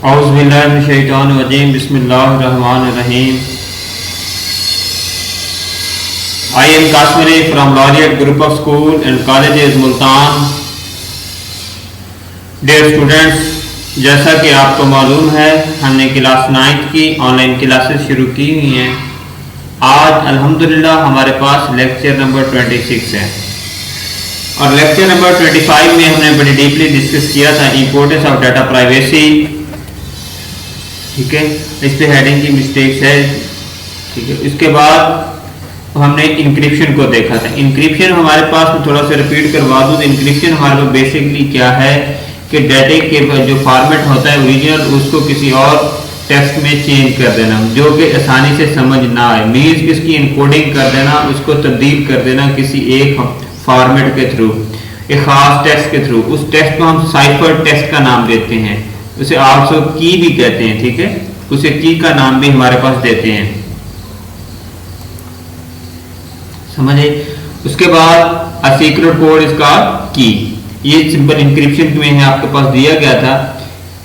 औज़ुबिल्लाहिमिनश्शैतानिर्रजीम बिस्मिल्लाहिर्रहमानिर्रहीम। I am Kashmiri from Laureate Group of School and Colleges Multan. Dear students, जैसा कि आपको मालूम है हमने क्लास 9 की ऑनलाइन क्लासेस शुरू की हुई हैं। आज अल्हम्दुलिल्लाह हमारे पास लेक्चर नंबर 26 है और लेक्चर नंबर 25 में हमने बड़ी डीपली डिस्कस किया था इम्पोर्टेंस ऑफ डाटा प्राइवेसी। ठीक है, इस पे हेडिंग की मिस्टेक्स है। ठीक है, इसके बाद हमने इंक्रिप्शन को देखा था। इंक्रिप्शन हमारे पास में थोड़ा सा रिपीट करवा दूं तो इंक्रिप्शन हमारे पास बेसिकली क्या है कि डाटा के जो फॉर्मेट होता है ओरिजिनल, उसको किसी और टेक्स्ट में चेंज कर देना जो कि आसानी से समझ ना आए। मीन्स किसकी इनकोडिंग कर देना, उसको तब्दील कर देना किसी एक फॉर्मेट के थ्रू, एक खास टेक्स्ट के थ्रू। उस टेक्स्ट को हम साइफर टेक्स्ट का नाम देते हैं, उसे आल्सो की भी कहते हैं। ठीक है, उसे की का नाम भी हमारे पास देते हैं, समझे। उसके बाद अ सीक्रेट कोड इसका की, ये सिंपल इंक्रिप्शन में है, आपके पास दिया गया था।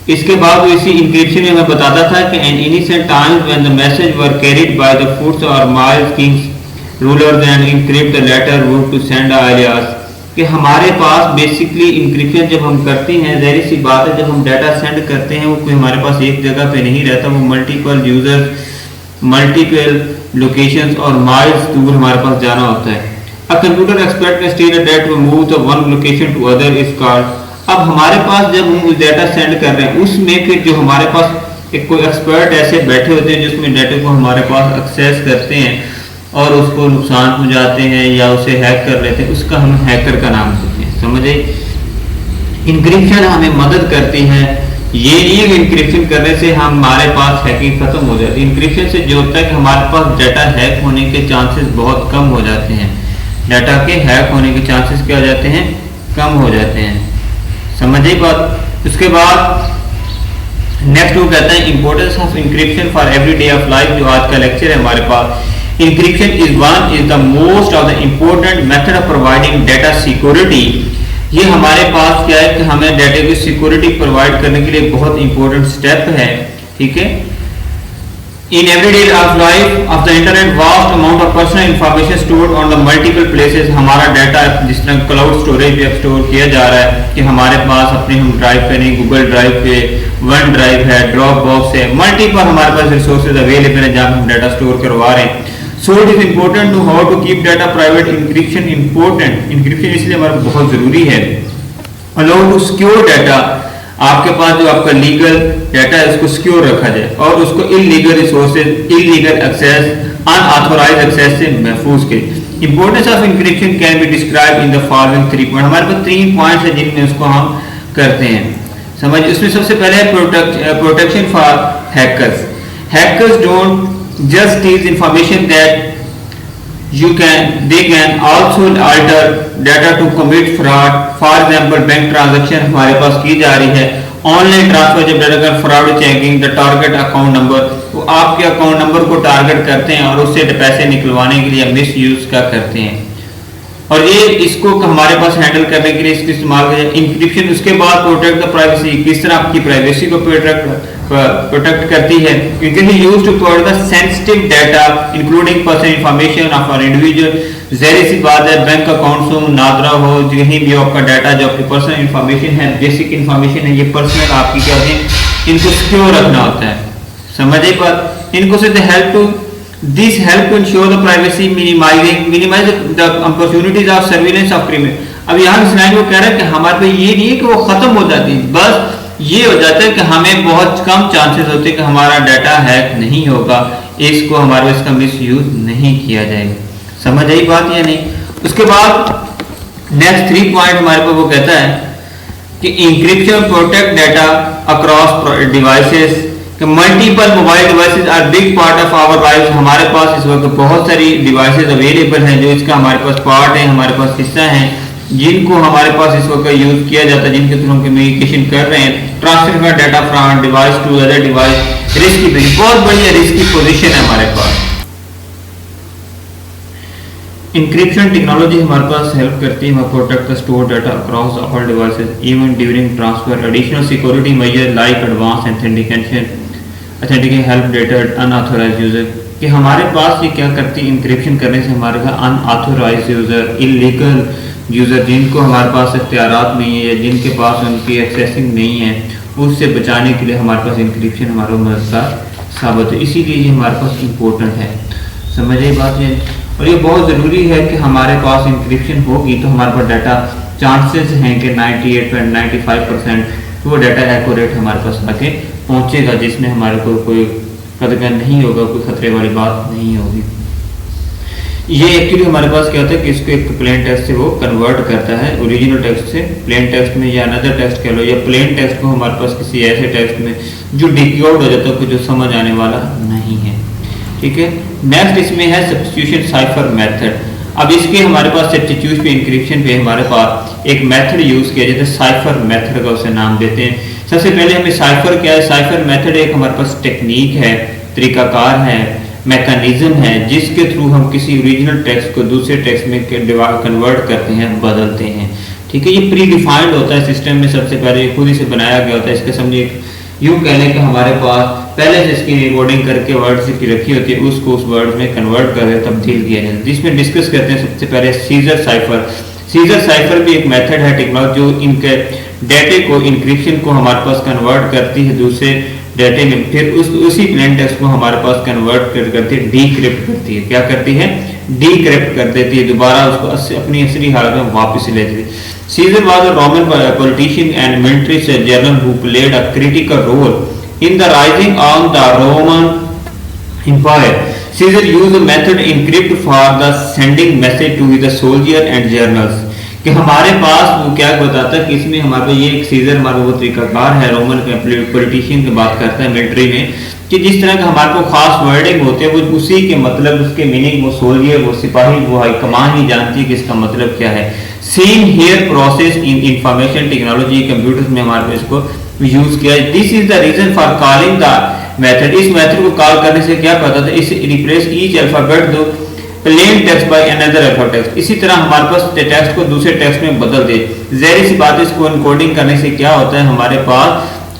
इसके बाद इसी इंक्रिप्शन में हमें बताता था कि an initial times when the message were carried by the foods और miles kings rulers and encrypt the letter would to send ideas, कि हमारे पास बेसिकली इंक्रिप्शन जब हम करते हैं, ज़ाहिर सी बात है जब हम डाटा सेंड करते हैं वो कोई हमारे पास एक जगह पे नहीं रहता, वो मल्टीपल यूजर्स, मल्टीपल लोकेशंस और माइल्स दूर हमारे पास जाना होता है। A computer expert can state that we move the one location to other is called. अब हमारे पास जब हम डाटा सेंड कर रहे हैं उसमें फिर जो हमारे पास एक कोई एक्सपर्ट ऐसे बैठे होते हैं जिसमें डाटा को हमारे पास एक्सेस करते हैं और उसको नुकसान पहुंचाते हैं या उसे हैक कर लेते हैं, उसका हम हैकर का नाम देते हैं, समझे। इंक्रिप्शन हमें मदद करती है। ये नहीं है कि इंक्रिप्शन करने से हमारे पास हैकिंग खत्म हो जाती है। इंक्रिप्शन से जो होता है कि हमारे पास डाटा हैक होने के चांसेस बहुत कम हो जाते हैं। डाटा के हैक होने के चांसेस क्या हो जाते हैं, कम हो जाते हैं, समझे बात। उसके बाद नेक्स्ट वो कहता है importance of encryption for every day of life, जो आज का लेक्चर है हमारे पास। Encryption is the most of the important method of providing data security। ये हमारे पास क्या है कि हमें डाटा की सिक्योरिटी प्रोवाइड करने के लिए बहुत इंपॉर्टेंट स्टेप है। ठीक है, in everyday of life of the internet vast amount of personal information stored on the multiple places. हमारा डाटा जिस तरह क्लाउड स्टोरेज पे स्टोर किया जा रहा है कि हमारे पास अपने हम ड्राइव पे नहीं, गूगल ड्राइव पे, वन ड्राइव है, ड्रॉप बॉक्स है, मल्टीपल हमारे पास रिसोर्सेज अवेलेबल है जहाँ हम डाटा स्टोर करवा रहे हैं। So it is important to how to keep data private। Encryption important, encryption इसलिए हमारा बहुत जरूरी है। Allow to secure data, आपके पास जो आपका लीगल डाटा है उसको सिक्योर रखा जाए और उसको illegal resources, illegal access, unauthorised access से महफूज के। Importance of encryption can be described in the following 3 points। हमारे पास 3 पॉइंट्स है जिनमें उसको हम करते हैं, समझ। इसमें सबसे पहले है protection for hackers. Hackers don't just steal information that they can also alter data to commit fraud। for example bank transaction हमारे पास की जा रही है, ऑनलाइन ट्रांसफर जब डाटा कर fraud checking the target account number, वो आपके अकाउंट नंबर को टारगेट करते हैं और उससे पैसे निकलवाने के लिए मिस यूज का करते हैं और ये इसको हमारे पास हैंडल करने के लिए इसको इस्तेमाल किया। इंक्रिप्शन उसके बाद प्रोटेक्ट द प्राइवेसी, किस तरह आपकी प्राइवेसी को प्रोटेक्ट करती है। It can be used to protect the sensitive data including personal information of an individual. ज़ाहिर सी बात है बैंक अकाउंट हो, नादरा हो, कहीं भी आपका डाटा जो आपकी पर्सनल इंफॉर्मेशन है, बेसिक इंफॉर्मेशन है, ये पर्सनल आपकी क्या होती है, इनको सिक्योर रखना होता है, समझे बात। इनको से help to This help to ensure the privacy, minimize the opportunities of surveillance of criminal। अब यहाँ स्लाइड वो कह रहा है कि हमारे पे ये नहीं है कि वो खत्म हो जाती है, बस ये हो जाता है कि हमें बहुत कम चांसेस होते हैं कि हमारा डाटा हैक नहीं होगा, इसको हमारे इसका मिस यूज नहीं किया जाएगा, समझ आई बात या नहीं। उसके बाद नेक्स्ट 3 पॉइंट हमारे पे वो कहता है कि encryption protect data across devices. Multiple mobile devices are big part of our life. हमारे पास इस वक्त बहुत सारी डिवाइसेस अवेलेबल हैं जो इसका हमारे पास पार्ट है, हमारे पास हिस्सा है, जिनको हमारे पास इस वक्त यूज किया जाता है, जिनके थ्रू हम कम्युनिकेशन कर रहे हैं, transfer data from device to other device. Risky, बहुत बढ़िया रिस्की पोजीशन है हमारे पास। इंक्रिप्शन टेक्नोलॉजी हमारे पास हेल्प करती है protect the store data across all devices even during transfer. Additional security measure like advance authentication help data unauthorised user, कि हमारे पास ये क्या करती है, इंक्रिप्शन करने से हमारे पास अनऑथोराइज्ड यूजर, इलीगल यूजर जिनको हमारे पास इख्तियारात नहीं है या जिनके पास उनकी एक्सेसिंग नहीं है, उससे बचाने के लिए हमारे पास इंक्रिप्शन हमारा मददगार साबित है। इसीलिए ये हमारे पास इम्पोर्टेंट है, समझिए बात ये। और ये बहुत ज़रूरी है कि हमारे पास इंक्रिप्शन होगी तो हमारे पास डाटा चांसेस हैं कि 98.95% वो डाटा एक्यूरेट हमारे पास आके पहुंचेगा, जिसमें हमारे को कोई कदगन नहीं होगा, कोई खतरे वाली बात नहीं होगी। ये एक्चुअली हमारे पास क्या होता है कि इसको एक प्लेन टेक्स्ट से वो कन्वर्ट करता है, ओरिजिनल टेक्स्ट से प्लेन टेक्स्ट में या अनदर टेक्स्ट कह लो, या प्लेन टेक्स्ट को हमारे पास किसी ऐसे टेक्स्ट में जो डिकोड हो जाता है, जो समझ आने वाला नहीं है। ठीक है, नेक्स्ट इसमें है सब्स्टिट्यूशन साइफर मेथड। अब इसके हमारे पास सब्स्टिट्यूशन पे इंक्रिप्शन पे हमारे पास एक मेथड यूज किया जाता है, साइफर मेथड का उसे नाम देते हैं। सबसे पहले हमें साइफर क्या है, साइफर मेथड एक हमारे पास टेक्निक है, तरीकाकार है, मैकेनिज्म है, जिसके थ्रू हम किसी ओरिजिनल टेक्स्ट को दूसरे टेक्स्ट में कन्वर्ट करते हैं, बदलते हैं। ठीक है, ये प्री डिफाइंड होता है सिस्टम में, सबसे पहले खुद ही से बनाया गया होता है। इसका समझिए यूँ कह लें कि हमारे पास पहले से इसकी रिकॉर्डिंग करके वर्ड्स की रखी होती है, उसको उस वर्ड में कन्वर्ट करके तब्दील किया जाता है, जिसमें डिस्कस करते हैं सबसे पहले सीजर साइफर। सीजर साइफर भी एक मेथड है टेक्नोलॉजी जो इनके डेटे को, इंक्रिप्शन को हमारे पास कन्वर्ट करती है दूसरे डेटे में, फिर उसी प्लेन टेक्स्ट को हमारे पास कन्वर्ट करती है, डीक्रिप्ट करती है। क्या करती है? डीक्रिप्ट कर देती है, दोबारा उसको अपनी असली हालत में वापस ले देती है। Caesar was a Roman politician and military general who played a critical role in the rising of the Roman Empire. Caesar used a method encrypt for the sending message to the soldier and generals. कि हमारे पास वो क्या बताता है कि इसमें हमारे पास ये एक सीजर हमारा वो तरीकाकार है, रोमन पॉलिटिशियन की बात करता है मिलिट्री में, कि जिस तरह का हमारे को खास वर्डिंग होते हैं वो उसी के मतलब, उसके मीनिंग वो सोल्जर, वो सिपाही, वो हाई कमान ही जानती है कि इसका मतलब क्या है। Same here process in information technology, computers में हमारे पास इसको यूज किया। This is the reason for calling the method. इस मेथड को कॉल करने से क्या पता था, इसे replace each alphabet to plain text by another alpha text. इसी तरह हमारे पास टेक्स्ट को दूसरे टेक्स्ट में बदल दे। ज़ाहिर सी बात है, इसको एनकोडिंग करने से क्या होता है हमारे पास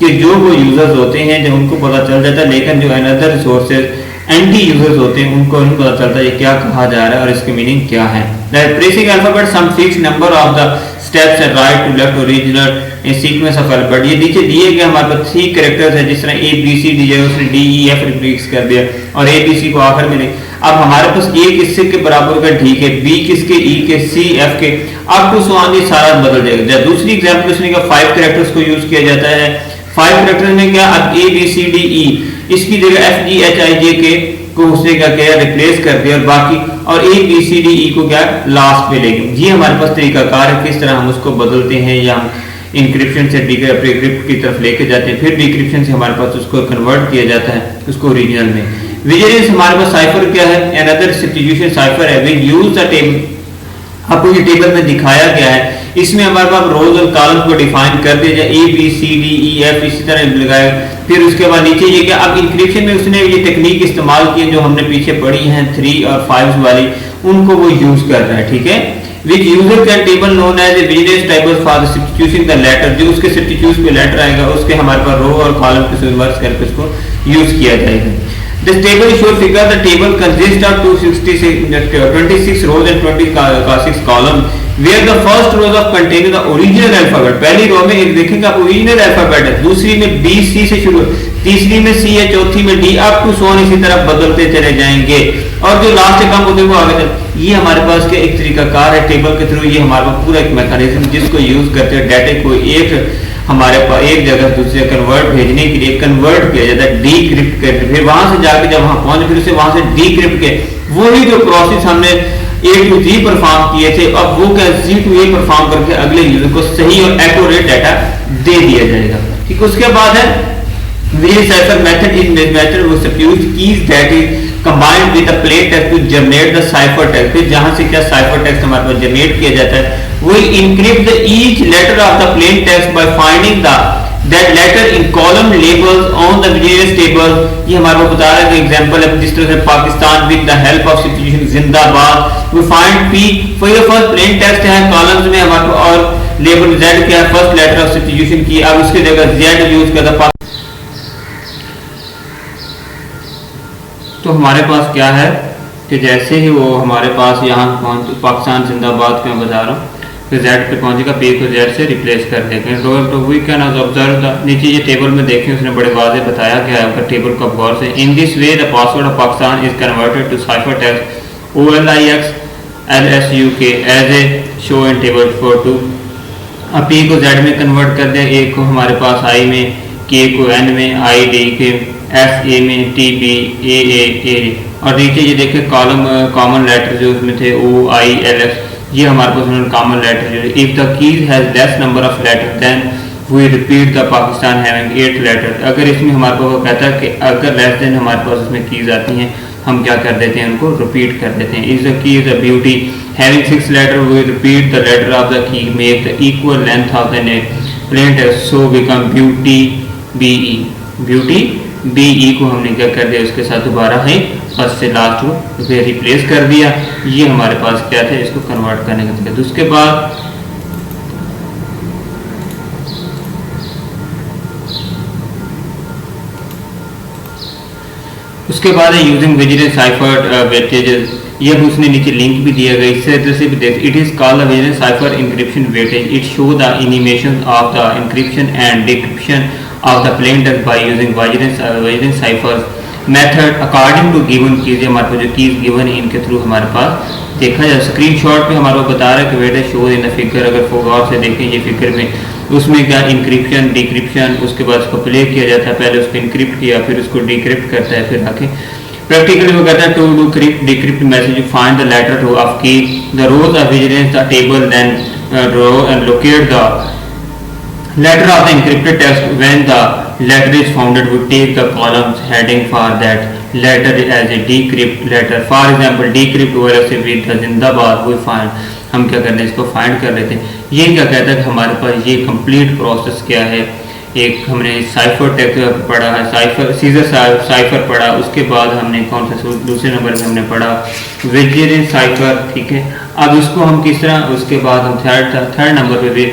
कि जो वो यूजर्स होते हैं जब उनको पता चल जाता है, लेकिन जो अनदर रिसोर्सेज एंटी यूजर्स होते हैं उनको नहीं पता चलता ये क्या कहा जा रहा है और इसके मीनिंग क्या है। Pressing alphabet some fixed number of the steps and right to left original in sequence of alphabet. ये नीचे दिए गए हमारे पास 3 कैरेक्टर्स है, जिस तरह ए बी सी डी है, उसने डी ई एफ रिप्लेस कर दिया और ए बी सी को आखिर में नहीं। अब हमारे पास ए किसके के बराबर का ठीक है, बी किसके, ई के, सी एफ के, अब तो सो सारा बदल जाएगा। दूसरी एग्जाम्पल उसने कहा 5 कैरेक्टर्स को यूज किया जाता है। 5 कैरेक्टर्स में क्या, अब ए बी सी डी ई, इसकी जगह एफ जी एच आई जे के को उसने क्या किया, रिप्लेस कर दिया और बाकी और ए बी सी डी ई को क्या लास्ट पे लेंगे। ये हमारे पास तरीकाकार है किस तरह हम उसको बदलते हैं, या हम इंक्रिप्शन से डिक्रिप्ट की तरफ लेके जाते हैं, फिर डिक्रिप्शन से हमारे पास उसको कन्वर्ट किया जाता है उसको ओरिजिनल में। विजिलेंस हमारे पास साइफर क्या है, अनदर सब्स्टिट्यूशन साइफर है। वी यूज द टेबल, आपको ये टेबल में दिखाया गया है, इसमें हमारे पास रोज और कॉलम को डिफाइन कर दिया जाए, A B C D E F इसी तरह लगाया। फिर उसके बाद नीचे ये क्या, अब इंक्रिप्शन में उसने ये टेक्निक इस्तेमाल की है जो हमने पीछे पढ़ी है 3 और 5 वाली, उनको वो यूज कर रहा है। ठीक है, which user can table known as a vigilance table for the substitution the letter, जो उसके सब्स्टिट्यूट पे लेटर आएगा उसके हमारे पास रो और कॉलम को रिवर्स करके उसको यूज किया जाएगा। This table shows figure the table consists of 26 rows and 26 columns, where the first rows of containing the original alphabet। पहली रो में एक देखेंगे आप ओरिजिनल अल्फाबेट है, दूसरी में बी सी से शुरू, तीसरी में सी है, चौथी में D, up to so on इसी तरह बदलते चले जाएंगे और जो लास्ट से कम होते हैं वो आगे चल। ये हमारे पास के एक तरीकाकार है टेबल के थ्रू, ये हमारे पास पूरा एक मैकेनिज्म जिसको यूज करते हैं डाटा को एक हमारे पास एक जगह दूसरे कन्वर्ट भेजने के लिए कन्वर्ट किया जाता है, डीक्रिप्ट करके, फिर वहां से जाके जब वहां पहुंचे फिर उसे वहां से डीक्रिप्ट के वही जो प्रोसेस हमने ए टू जी परफॉर्म किए थे, अब वो क्या जी टू ए परफॉर्म करके अगले यूजर को सही और एक्यूरेट डाटा दे दिया जाएगा। ठीक, उसके बाद है विजिलेंस साइफर मेथड। इन मेथड वो substitute keys that is combined with the plain text to generate the cipher text। फिर जहां से क्या cipher text हमारे पास जनरेट किया जाता है, we encrypt the each letter of the plain text by finding the that letter in column labels on the various table। ये हमारे को बता रहा है कि एग्जांपल है जिस तरह से Pakistan with the help of substitution जिंदाबाद we find P for your first plain text है कॉलम्स में हमारे को और लेबल Z क्या है फर्स्ट लेटर ऑफ सब्स्टिट्यूशन की। अब उसकी जगह Z यूज करता तो हमारे पास क्या है कि जैसे ही वो हमारे पास यहाँ पाकिस्तान जिंदाबाद के मैं बता रहा हूँ फिर Z पे पहुंचेगा P को Z से रिप्लेस कर देंगे। तो वी कैन ऑब्जर्व द नीचे ये टेबल में देखें उसने बड़े वाज़े बताया गया है उसका टेबल को गौर से। In this way the password of Pakistan is converted to cipher text OLIX LSUK as a show in table 42। अब P को Z में कन्वर्ट कर दें, A को हमारे पास I में, K को N में, I D के S A में, T B A A और नीचे ये देखें कॉमन लेटर जो उसमें थे O I L X ये हमारे पास उन्होंने कॉमन लेटर जो if the keys has less number of letter then we repeat the Pakistan having 8 letter. अगर इसमें हमारे पास वो कहता है कि अगर लेस देन हमारे पास उसमें कीज आती हैं हम क्या कर देते हैं उनको रिपीट कर देते हैं। Is the key is a beauty having 6 letter we repeat the letter of the key make the equal length of the plain text so become beauty BE beauty BE को हमने क्या कर दिया उसके साथ दोबारा है फर्स्ट से लास्ट को फिर रिप्लेस कर दिया। ये हमारे पास क्या था इसको कन्वर्ट करने का तरीका। उसके बाद है यूजिंग विजिलेंस साइफर वेटेजेस। ये भी उसने नीचे लिंक भी दिया गया इससे तरह से भी देख it is called the vigilance cipher encryption weightage. It show the animation of the encryption and decryption of the plain text by using vigilance ciphers method according to given keys। हमारे पास जो कीज गिवन है इनके through हमारे पास देखा जाए screenshot पे हमारे को बता रहा है कि weightage show in the figure. अगर गौर से देखें ये फिगर में उसमें क्या इंक्रिप्शन डिक्रिप्शन उसके बाद उसको प्ले किया जाता है, पहले उसको इंक्रिप्ट किया फिर उसको डिक्रिप्ट करता है फिर आके प्रैक्टिकली वो कहता है to do decrypt message you find the letter of key the rows of vigilance the table then draw and locate the letter of the encrypted text when the letter is found we take the columns heading for that letter as a decrypt letter। for example decrypt OLX with the जिंदाबाद we find हम क्या करते हैं इसको find कर लेते हैं। ये क्या कहता है कि हमारे पास ये कंप्लीट प्रोसेस क्या है। एक हमने साइफर टेक्स्ट पढ़ा है साइफर सीजर साइफर पढ़ा उसके बाद हमने कौन सा दूसरे नंबर पे हमने पढ़ा विजिलेंस साइफर ठीक है। अब इसको हम किस तरह उसके बाद हम थर्ड नंबर पे भी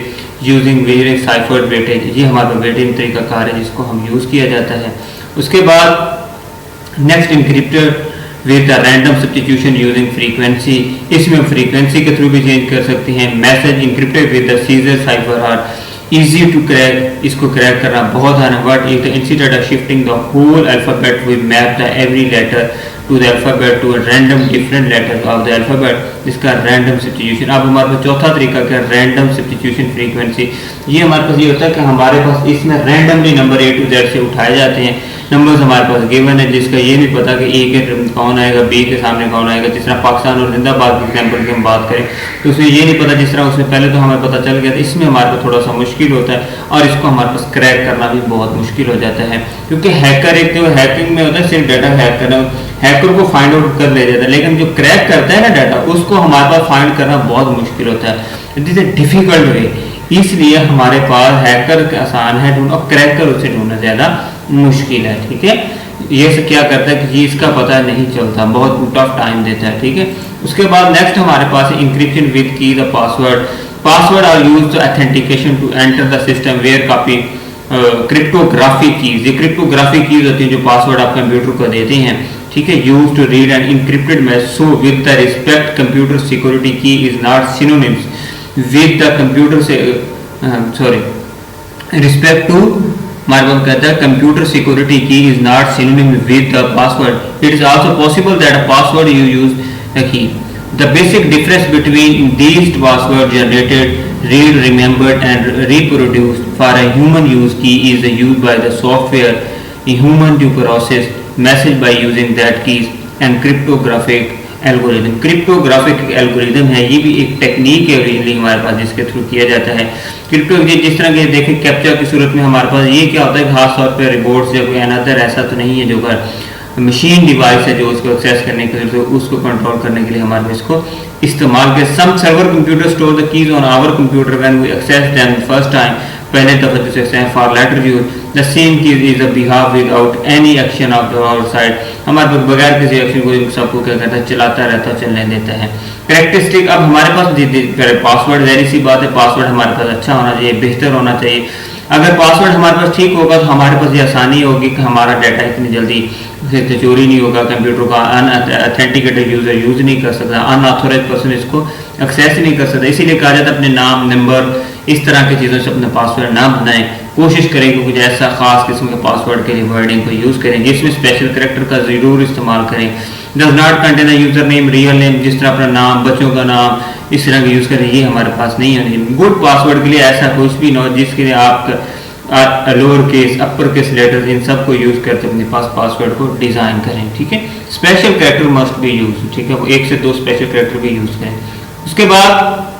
यूजिंग विजिलेंस साइफर वेटेज ये हमारा वेटेज तरीका कार है जिसको हम यूज़ किया जाता है। उसके बाद next encrypted with the random substitution using frequency. इसमें हम फ्रीक्वेंसी के थ्रू भी चेंज कर सकते हैं। Message encrypted with the Caesar cipher are easy to crack. इसको क्रैक करना बहुत आसान है but if the instead of shifting the whole alphabet we map the every letter to the alphabet to random different letter of the alphabet इसका random substitution. अब हमारे पास चौथा तरीका क्या रैंडम सब्स्टिट्यूशन फ्रीक्वेंसी। ये हमारे पास ये होता है कि हमारे पास इसमें randomly number A to Z से उठाए जाते हैं। नंबर्स हमारे पास गिवन है जिसका ये नहीं पता कि A के कौन आएगा B के सामने कौन आएगा। जिस तरह पाकिस्तान और जिंदाबाद के एग्जाम्पल की हम बात करें तो उसमें ये नहीं पता जिस तरह उसमें पहले तो हमें पता चल गया था इसमें हमारे पास थोड़ा सा मुश्किल होता है और इसको हमारे पास क्रैक करना भी बहुत मुश्किल हो जाता है क्योंकि हैकर एक तो हैकिंग में होता है सिर्फ डाटा हैक करना हैकर को फाइंड आउट कर ले जाता है लेकिन जो क्रैक करता है ना डाटा उसको हमारे पास फाइंड करना बहुत मुश्किल होता है। It is a difficult way इसलिए हमारे पास हैकर आसान है ढूंढना और क्रैकर उसे ढूंढना ज़्यादा मुश्किल है ठीक है। ये से क्या करता है कि इसका पता नहीं चलता बहुत टफ टाइम देता है ठीक है। उसके बाद नेक्स्ट हमारे पास है encryption with key the password are used to authentication to enter the system where copy cryptographic keys. ये क्रिप्टोग्राफिक कीज होती हैं जो पासवर्ड आप कंप्यूटर को देते हैं ठीक है। Use to read and encrypted message so with the respect computer security key is not synonyms with the computer से रिस्पेक्ट टू हमारे पास कहता है computer security key is not synonym with the password. It is also possible that a password you use the key. The basic difference between these password generated read remembered and reproduced for a human use key is used by the software a human to process message by using that keys and cryptographic algorithm। Cryptographic algorithm है ये भी एक technique है originally हमारे पास जिसके through किया जाता है। क्रिप्टो जिस तरह के देखें कैप्चा की सूरत में हमारे पास ये क्या होता है खास तौर पर रिबोट्स या कोई अनदर ऐसा तो नहीं है जो मशीन डिवाइस है जो उसको एक्सेस करने के लिए उसको कंट्रोल करने के लिए हमारे इसको इस्तेमाल किया। Some server computer store the keys on our computer when we access them first time पहले दफा जैसे for letter use the same key is a behave without any action of our side, हमारे पास बगैर किसी एक्शन को सबको क्या करता है, चलाता रहता है, चलने देता है। कैरेक्टरिस्टिक, अब हमारे पास पासवर्ड, जाहिर सी बात है पासवर्ड हमारे पास अच्छा होना चाहिए, बेहतर होना चाहिए। अगर पासवर्ड हमारे पास ठीक होगा तो हमारे पास ये आसानी होगी कि हमारा डाटा इतनी जल्दी से चोरी नहीं होगा, कंप्यूटर का अनऑथेंटिकेटेड यूजर यूज नहीं कर सकता, अनऑथोराइज पर्सन इसको एक्सेस नहीं कर सकता। इसीलिए कहा जाता है अपने नाम, नंबर, इस तरह की चीज़ों से अपना पासवर्ड ना बनाएं, कोशिश करें कि कुछ ऐसा खास किस्म के पासवर्ड के लिए वर्डिंग को यूज़ करें जिसमें स्पेशल करेक्टर का ज़रूर इस्तेमाल करें। Does not contain user name, real name, जिस तरह अपना नाम, बच्चों का नाम, इस तरह का यूज़ करें, ये हमारे पास नहीं होनी चाहिए। गुड पासवर्ड के लिए ऐसा कुछ भी ना हो जिसके लिए आप lower case, upper case letters, इन सब को यूज़ करके अपने पास पासवर्ड को डिज़ाइन करें, ठीक है। Special character must be use, ठीक है, 1 से 2 स्पेशल करेक्टर भी यूज़ करें। उसके बाद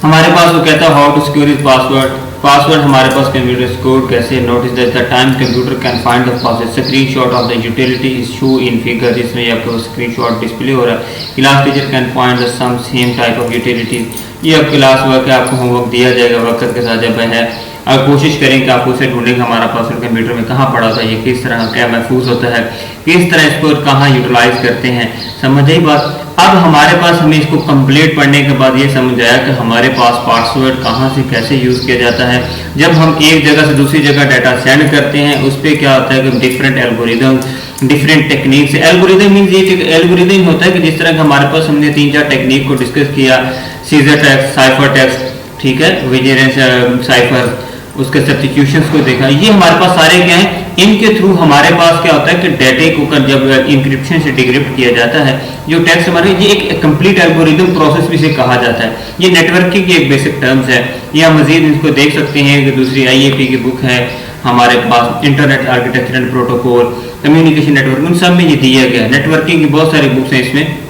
हमारे पास वो कहता है how to secure his password. Password हमारे पास कंप्यूटर सिक्योर कैसे, notice that the time computer can find the password, screenshot of the utility is show in figure, जिसमें आपको स्क्रीनशॉट डिस्प्ले हो रहा है। Class teacher can find the some same type of utilities, ये अब class work है, आपको homework दिया जाएगा वक्त के साथ जब है, और कोशिश करें कि आप उसे ढूंढें हमारा पासवर्ड कंप्यूटर में कहाँ पड़ा होता है, ये किस तरह क्या महफूज होता है, किस तरह इसको कहाँ यूटिलाइज करते हैं, समझ आई बात। अब हमारे पास हमें इसको कंप्लीट पढ़ने के बाद ये समझ आया कि हमारे पास पासवर्ड कहाँ से कैसे यूज़ किया जाता है। जब हम एक जगह से दूसरी जगह डाटा सेंड करते हैं उस पर क्या होता है कि डिफरेंट एल्गोरिदम, डिफरेंट टेक्निक से, एल्गोरिदम मीन्स ये एल्गोरिदम होता है कि जिस तरह हमारे पास हमने 3-4 टेक्निक को डिस्कस किया, सीजर टेक्स्ट, साइफर टेक्स्ट, ठीक है, विजिलेंस साइफर, उसके सब्स्टिट्यूशंस को देखा, ये हमारे पास सारे क्या हैं। इनके थ्रू हमारे पास क्या होता है कि डेटे को जब इंक्रिप्शन से डिक्रिप्ट किया जाता है, जो टेक्स्ट हमारे, ये एक कंप्लीट एल्गोरिदम प्रोसेस भी से कहा जाता है। ये नेटवर्किंग की एक बेसिक टर्म्स है, ये हम मजीद इसको देख सकते हैं कि दूसरी IAP की बुक है हमारे पास, internet architecture and protocol, communication network, उन सब में ये दिया गया है। नेटवर्किंग की बहुत सारी बुक्स हैं, इसमें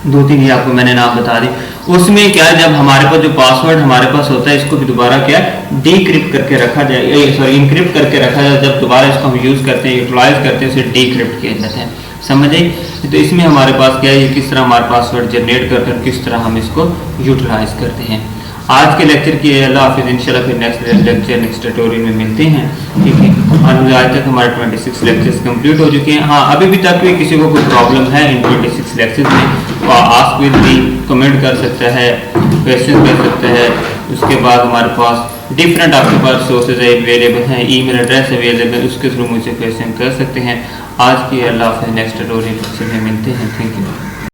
2-3 ही आपको मैंने नाम बता दी। उसमें क्या, जब हमारे पास जो पासवर्ड हमारे पास होता है इसको भी दोबारा क्या डीक्रिप्ट करके रखा जाए, सॉरी इंक्रिप्ट करके रखा जाए, जब दोबारा इसको हम यूज़ करते हैं, यूटिलाइज करते हैं, उसे डीक्रिप्ट किया जाता है, समझ आई। तो इसमें हमारे पास क्या है, किस तरह हमारे पासवर्ड जनरेट करते हैं, किस तरह हम इसको यूटिलाइज करते हैं। आज के लेक्चर की अल्लाह हाफिज़, इंशाल्लाह फिर नेक्स्ट लेक्चर, नेक्स्ट ट्यूटोरियल में मिलते हैं, ठीक है। और आज तक हमारे 26 लेक्चर्स कंप्लीट हो चुके हैं। हाँ, अभी भी तक भी किसी को कोई प्रॉब्लम है इन 26 लेक्चर्स में तो आस्क विद मी, कमेंट कर सकता है, क्वेश्चन कर सकता है। उसके बाद हमारे पास डिफरेंट आपके पास सोर्सेज अवेलेबल हैं, ईमेल एड्रेस अवेलेबल है, उसके थ्रू मुझसे क्वेश्चन कर सकते हैं। आज की अल्लाह हाफिज़, नेक्स्ट ट्यूटोरियल में मिलते हैं, थैंक यू।